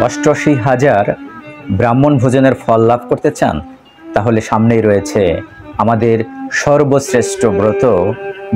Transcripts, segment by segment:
৮৮,০০০ ব্রাহ্মণ ভোজনের ফল লাভ করতে চান, তাহলে সামনেই রয়েছে আমাদের সর্বশ্রেষ্ঠ ব্রত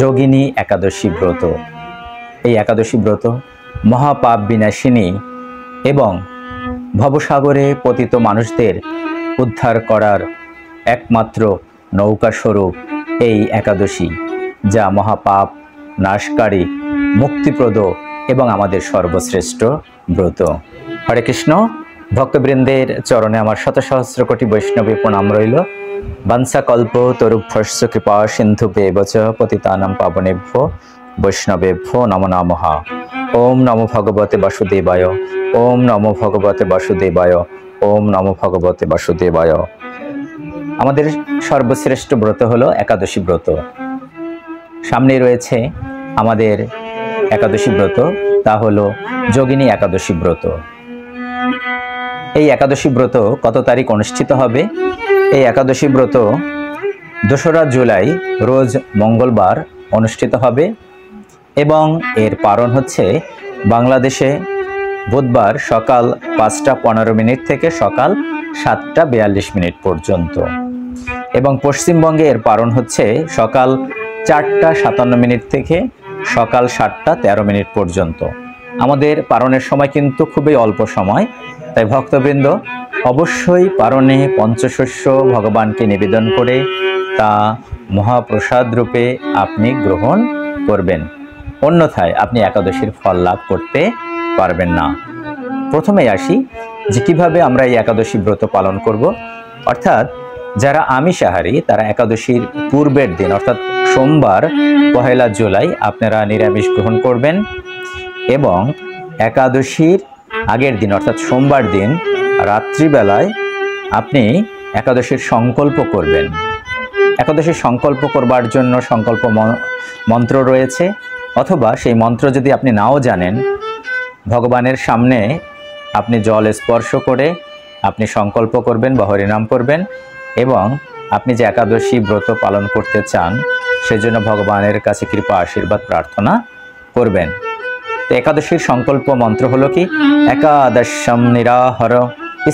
যোগিনী একাদশী ব্রত। এই একাদশী ব্রত মহাপাপ বিনাশিনী এবং ভবসাগরে পতিত মানুষদের উদ্ধার করার একমাত্র নৌকা স্বরূপ এই একাদশী, যা মহাপাপ নাশকারী, মুক্তিপ্রদ এবং আমাদের সর্বশ্রেষ্ঠ ব্রত। হরে কৃষ্ণ। ভক্তবৃন্দের চরণে আমার শত সহস্র কোটি বৈষ্ণবী প্রণাম রইল। বাঞ্ছা কল্প তরুভ্যশ্চ কৃপা সিন্ধুভ্যেব চ পতিতানাং পাবনেভ্যো বৈষ্ণবেভ্যো নমো নমঃ। ওম নমো ভগবতে বাসুদেবায়। ওম নমো ভগবতে বাসুদেবায়। ওম নমো ভগবতে বাসুদেবায়। আমাদের সর্বশ্রেষ্ঠ ব্রত হলো একাদশী ব্রত। সামনে রয়েছে আমাদের একাদশী ব্রত, তা হলো যোগিনী একাদশী ব্রত। এই একাদশী ব্রত কত তারিখ অনুষ্ঠিত হবে? এই একাদশী ব্রত ২রা জুলাই রোজ মঙ্গলবার অনুষ্ঠিত হবে এবং এর পারণ হচ্ছে বাংলাদেশে বুধবার সকাল ৫টা ১৫ থেকে সকাল ৭টা ৪২ পর্যন্ত এবং পশ্চিমবঙ্গে এর পারণ হচ্ছে সকাল ৪টা ৫৭ থেকে সকাল ৭টা ১৩ পর্যন্ত। আমাদের পারণের সময় কিন্তু খুবই অল্প সময়, তাই ভক্তবৃন্দ অবশ্যই পারণে পঞ্চশস্য ভগবানকে নিবেদন করে তা মহাপ্রসাদ রূপে আপনি গ্রহণ করবেন, অন্যথায় আপনি একাদশীর ফল লাভ করতে পারবেন না। প্রথমেই আসি যে কিভাবে আমরা এই একাদশী ব্রত পালন করব। অর্থাৎ যারা আমিষাহারী তারা একাদশীর পূর্বের দিন অর্থাৎ সোমবার ১লা জুলাই আপনারা নিরামিষ গ্রহণ করবেন এবং একাদশীর আগের দিন অর্থাৎ সোমবার দিন রাত্রিবেলায় আপনি একাদশীর সংকল্প করবেন। একাদশীর সংকল্প করবার জন্য সংকল্প মন্ত্র রয়েছে, অথবা সেই মন্ত্র যদি আপনি নাও জানেন, ভগবানের সামনে আপনি জল স্পর্শ করে আপনি সংকল্প করবেন বা হরিনাম করবেন এবং আপনি যে একাদশী ব্রত পালন করতে চান সেজন্য ভগবানের কাছে কৃপা আশীর্বাদ প্রার্থনা করবেন। তো একাদশীর সংকল্প মন্ত্র হলো কি? একাদশম নিরাহর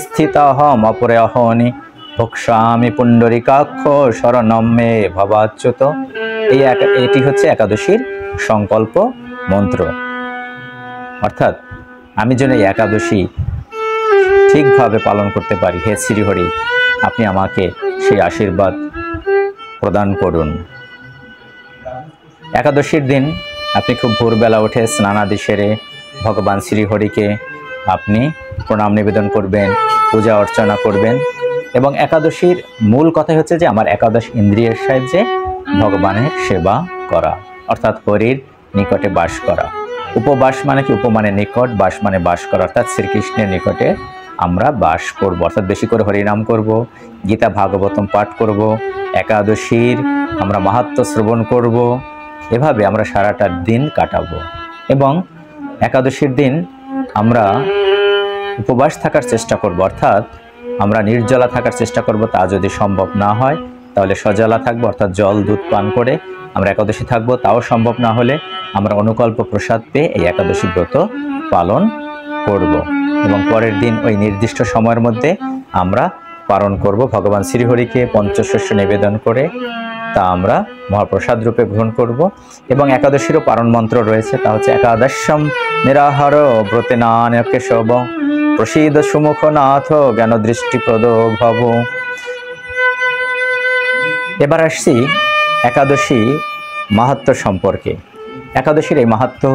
স্থিতাহম অপরাহনি ভক্ষামি পুণ্ডরিকাক্ষ শরণম মে ভবাচ্যুত। এটি হচ্ছে একাদশীর সংকল্প মন্ত্র। অর্থাৎ আমি যেন এই একাদশী ঠিকভাবে পালন করতে পারি, হে শ্রীহরি আপনি আমাকে সেই আশীর্বাদ প্রদান করুন। একাদশীর দিন আপনি খুব ভোরবেলা উঠে স্নানাদি সেরে ভগবান শ্রীহরিকে আপনি প্রণাম নিবেদন করবেন, পূজা অর্চনা করবেন এবং একাদশীর মূল কথা হচ্ছে যে আমার একাদশ ইন্দ্রিয়ের সাহায্যে ভগবানের সেবা করা, অর্থাৎ হরির নিকটে বাস করা। উপবাস মানে কি? উপ মানে নিকট, বাস মানে বাস করা, অর্থাৎ শ্রীকৃষ্ণের নিকটে আমরা বাস করব, অর্থাৎ বেশি করে হরিনাম করব, গীতা ভাগবতম পাঠ করব, একাদশীর আমরা মাহাত্ম্য শ্রবণ করব। এভাবে আমরা সারাটা দিন কাটাবো এবং একাদশীর দিন আমরা উপবাস থাকার চেষ্টা করব, অর্থাৎ আমরা নির্জলা থাকার চেষ্টা করব। তা যদি সম্ভব না হয় তাহলে সজলা থাকবো, অর্থাৎ জল দুধ পান করে আমরা একাদশী থাকবো। তাও সম্ভব না হলে আমরা অনুকল্প প্রসাদ পেয়ে এই একাদশী ব্রত পালন করব এবং পরের দিন ওই নির্দিষ্ট সময়ের মধ্যে আমরা পালন করব। ভগবান শ্রীহরিকে পঞ্চশস্য নিবেদন করে তা আমরা মহাপ্রসাদ রূপে গ্রহণ করব এবং একাদশীরও পালন মন্ত্র রয়েছে, তা হচ্ছে একাদশম নিরাহার ব্রতেনান কেশব প্রসীদ সুমুখ নাথ জ্ঞান দৃষ্টিপ্রদ ভব। এবার আসছি একাদশী মাহাত্ম্য সম্পর্কে। একাদশীর এই মাহাত্ম্য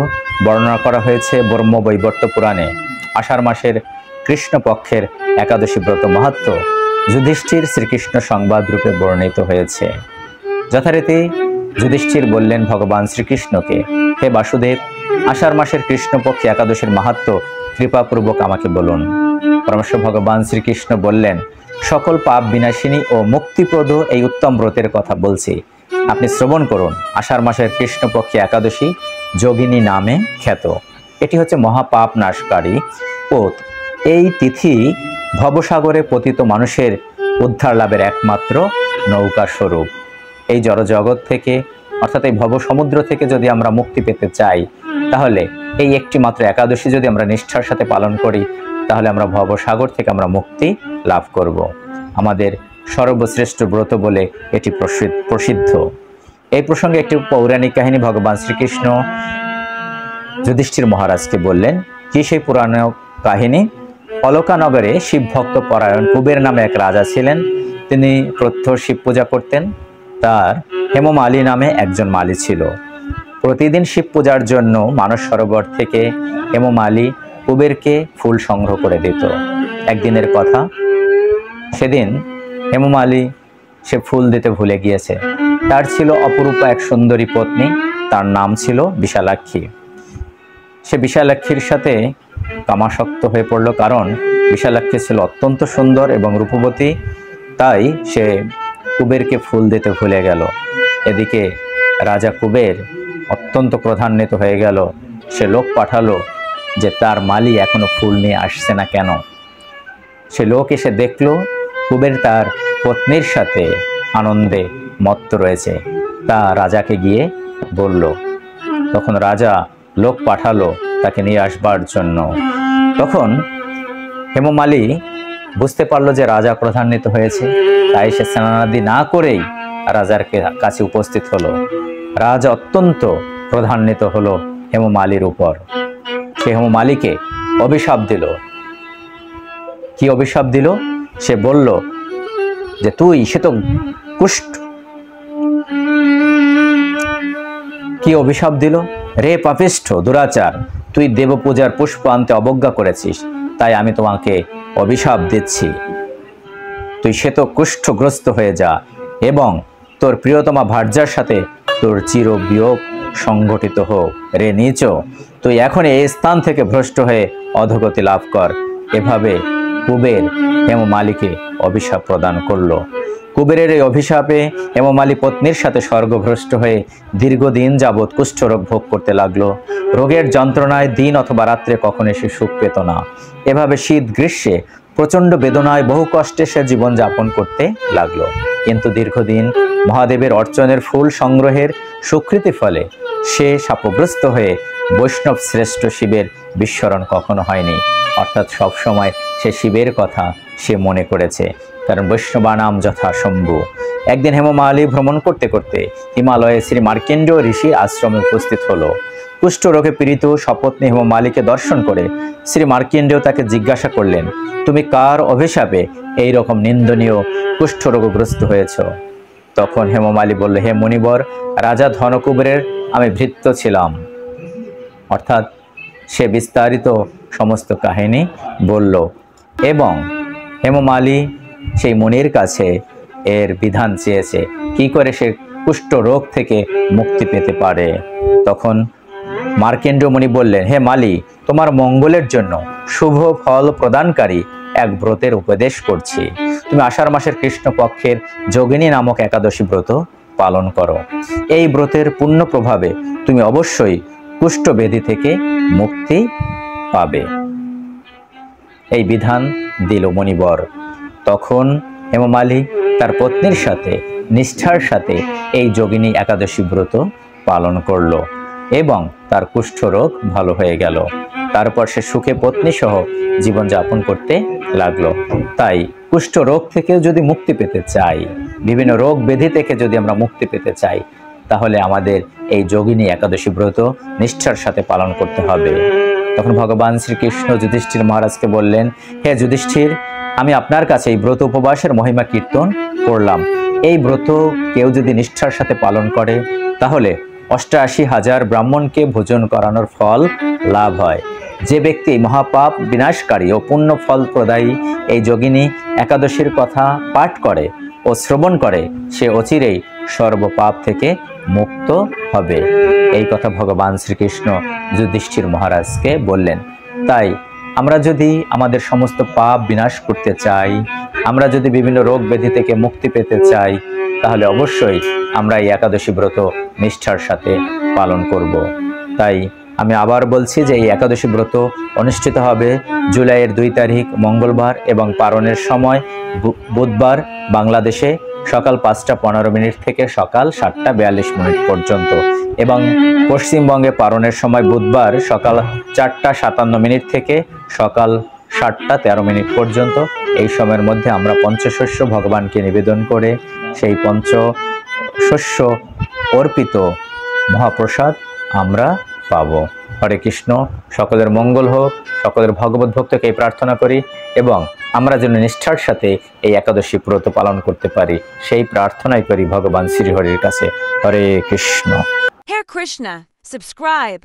বর্ণনা করা হয়েছে ব্রহ্মবৈবর্ত পুরাণে। আষাঢ় মাসের কৃষ্ণপক্ষের একাদশী ব্রত মাহাত্ম্য যুধিষ্ঠির শ্রীকৃষ্ণ সংবাদ রূপে বর্ণিত হয়েছে। যথারীতি যুধিষ্ঠির বললেন ভগবান শ্রীকৃষ্ণকে, হে বাসুদেব, আষাঢ় মাসের কৃষ্ণপক্ষে একাদশীর মাহাত্ম্য কৃপাপূর্বক আমাকে বলুন। পরমেশ্বর ভগবান শ্রীকৃষ্ণ বললেন, সকল পাপ বিনাশিনী ও মুক্তিপ্রদ এই উত্তম ব্রতের কথা বলছি, আপনি শ্রবণ করুন। আষাঢ় মাসের কৃষ্ণপক্ষে একাদশী যোগিনী নামে খ্যাত। এটি হচ্ছে মহাপাপ নাশকারী পথ। এই তিথি ভবসাগরে পতিত মানুষের উদ্ধার লাভের একমাত্র নৌকা স্বরূপ। এই জড়জগৎ থেকে অর্থাৎ এই ভব সমুদ্র থেকে যদি আমরা মুক্তি পেতে চাই, তাহলে এই একটি মাত্র একাদশী যদি আমরা নিষ্ঠার সাথে পালন করি, তাহলে আমরা ভবসাগর থেকে আমরা মুক্তি লাভ করব। আমাদের সর্বশ্রেষ্ঠ ব্রত বলে এটি প্রসিদ্ধ। এই প্রসঙ্গে একটি পৌরাণিক কাহিনী ভগবান শ্রীকৃষ্ণ যুধিষ্ঠির মহারাজকে বললেন। কি সেই পুরাণ কাহিনী? অলকানগরে শিব ভক্ত পরায়ণ কুবের নামে এক রাজা ছিলেন। তিনি প্রত্যহ শিব পূজা করতেন। তার হেমমালী নামে একজন মালী ছিল। প্রতিদিন শিব পূজার জন্য মানস সরোবর থেকে হেমমালী কুবেরকে ফুল সংগ্রহ করে দিত। একদিনের কথা, সেদিন হেমমালী সে ফুল দিতে ভুলে গিয়েছে। তার ছিল অপরূপা এক সুন্দরী পত্নী, তার নাম ছিল বিশালাক্ষী। সে বিশালাক্ষীর সাথে কামাসক্ত হয়ে পড়ল, কারণ বিশালাক্ষী ছিল অত্যন্ত সুন্দর এবং রূপবতী। তাই সে কুবেরকে ফুল দিতে ভুলে গেল। এদিকে রাজা কুবের অত্যন্ত ক্রোধান্বিত হয়ে গেল। সে লোক পাঠালো যে তার মালী এখনো ফুল নিয়ে আসছে না কেন। সে লোক এসে দেখলো কুবের তার পত্নীর সাথে আনন্দে মত্ত রয়েছে। তা রাজাকে গিয়ে বলল। তখন রাজা লোক পাঠালো তাকে নিয়ে আসবার জন্য। তখন হেমমালী বুঝতে পারলো যে রাজা ক্রোধান্বিত হয়েছে, তাই সে স্নানাদি না করেই রাজার কাছে উপস্থিত হলো। রাজা অত্যন্ত ক্রোধান্বিত হলো হেমমালীর উপর। সে হেমমালীকে অভিশাপ দিল। কি অভিশাপ দিল? সে বলল যে সে তো কুষ্ঠ। কি অভিশাপ দিল? রে পাপিষ্ঠ দুরাচার, তুই দেবপূজার পুষ্প আনতে অবজ্ঞা করেছিস, তাই আমি তোমাকে অভিশাপ দিচ্ছি। তুই শ্বেত কুষ্ঠগ্রস্ত হয়ে যা এবং তোর প্রিয়তমা ভার্যার সাথে তোর চির বিয়োগ সংঘটিত হোক। রে নীচ, তুই এখন এই স্থান থেকে ভ্রষ্ট হয়ে অধোগতি লাভ কর। এভাবে কুবের হেমমালীকে অভিশাপ প্রদান করলো। কুবেরের এই অভিশাপে হেমমালী পত্নীর সাথে স্বর্গভ্রষ্ট হয়ে দীর্ঘদিন যাবৎ কুষ্ঠরোগ ভোগ করতে লাগলো। রোগের যন্ত্রণায় দিন অথবা রাত্রে কখনো সে সুখ পেত না। এভাবে শীত গ্রীষ্মে প্রচণ্ড বেদনায় বহু কষ্টে সে জীবন যাপন করতে লাগলো। কিন্তু দীর্ঘদিন মহাদেবের অর্চনের ফুল সংগ্রহের সুকৃতি ফলে সে শাপগ্রস্ত হয়ে বৈষ্ণব শ্রেষ্ঠ শিবের বিস্মরণ কখনো হয়নি। অর্থাৎ সবসময় সে শিবের কথা সে মনে করেছে, কারণ বৈষ্ণবানাম যথা শম্ভু। একদিন হেমমালী ভ্রমণ করতে করতে হিমালয়ে শ্রী মার্কেন্ডীয় ঋষির আশ্রমে উপস্থিত হলো। কুষ্ঠরোগে পীড়িত সপত্নী হেমমালীকে দর্শন করে শ্রী মার্কেন্ডীয় তাকে জিজ্ঞাসা করলেন, তুমি কার অভিশাপে এই রকম নিন্দনীয় কুষ্ঠরোগগ্রস্ত হয়েছ? তখন হেমমালী বলল, হে মুনিবর, রাজা ধনকুবেরের আমি ভৃত্য ছিলাম। অর্থাৎ সে বিস্তারিত সমস্ত কাহিনী বলল এবং হেমমালী সেই মুনির কাছে এর বিধান চেয়েছে কি করে সে কুষ্ঠ রোগ থেকে মুক্তি পেতে পারে। তখন মার্কেন্ডীয় মুনি বললেন, হে মালী, তোমার মঙ্গলের জন্য শুভ ফল প্রদানকারী এক ব্রতের উপদেশ করছি। তুমি আষাঢ় মাসের কৃষ্ণপক্ষের যোগিনী নামক একাদশী ব্রত পালন করো। এই ব্রতের পুণ্য প্রভাবে তুমি অবশ্যই কুষ্ঠব্যাধি থেকে মুক্তি পাবে। এই বিধান দিল মুনিবর। তখন হেমমালী তার পত্নীর সাথে নিষ্ঠার সাথে এই যোগিনী একাদশী ব্রত পালন করলো এবং তার কুষ্ঠরোগ ভালো হয়ে গেল। তারপর সে সুখে পত্নী সহ জীবনযাপন করতে লাগলো। তাই কুষ্ঠ রোগ থেকে যদি মুক্তি পেতে চাই, বিভিন্ন রোগ ব্যাধি থেকে যদি আমরা মুক্তি পেতে চাই, তাহলে আমাদের এই যোগিনী একাদশী ব্রত নিষ্ঠার সাথে পালন করতে হবে। তখন ভগবান শ্রীকৃষ্ণ যুধিষ্ঠির মহারাজকে বললেন, হে যুধিষ্ঠির, আমি আপনার কাছে এই ব্রত উপবাসের মহিমা কীর্তন করলাম। এই ব্রত কেউ যদি নিষ্ঠার সাথে পালন করে তাহলে ৮৮,০০০ ব্রাহ্মণকে ভোজন করানোর ফল লাভ হয়। যে ব্যক্তি মহাপাপ বিনাশকারী ও পুণ্য ফল প্রদায়ী এই যোগিনী একাদশীর কথা পাঠ করে ও শ্রবণ করে, সে অচিরেই সর্বপাপ থেকে মুক্ত হবে। এই কথা ভগবান শ্রীকৃষ্ণ যুধিষ্ঠির মহারাজকে বললেন। তাই আমরা যদি আমাদের সমস্ত পাপ বিনাশ করতে চাই, আমরা যদি বিভিন্ন রোগ ব্যাধি থেকে মুক্তি পেতে চাই, তাহলে অবশ্যই আমরা এই একাদশী ব্রত নিষ্ঠার সাথে পালন করব। তাই আমি আবার বলছি যে এই একাদশী ব্রত অনুষ্ঠিত হবে জুলাইয়ের ২ তারিখ মঙ্গলবার এবং পারণের সময় বুধবার বাংলাদেশে সকাল ৫টা ১৫ মিনিট থেকে সকাল ৭টা ৪২ মিনিট পর্যন্ত, এবং পশ্চিমবঙ্গে পারণের সময় বুধবার সকাল ৪টা ৫৭ মিনিট থেকে সকাল 7টা 13 মিনিট পর্যন্ত। এই সময়ের মধ্যে আমরা পঞ্চশস্য ভগবানকে নিবেদন করে সেই পঞ্চশস্য অর্পিত মহাপ্রসাদ আমরা পাব। হরে কৃষ্ণ। সকলের মঙ্গল হোক, সকলের ভগবত ভক্তকে প্রার্থনা করি এবং আমরা যেন নিষ্ঠার সাথে এই একাদশী ব্রত পালন করতে পারি সেই প্রার্থনাই করি ভগবান শ্রীহরির কাছে। হরে কৃষ্ণ। Hare Krishna, subscribe.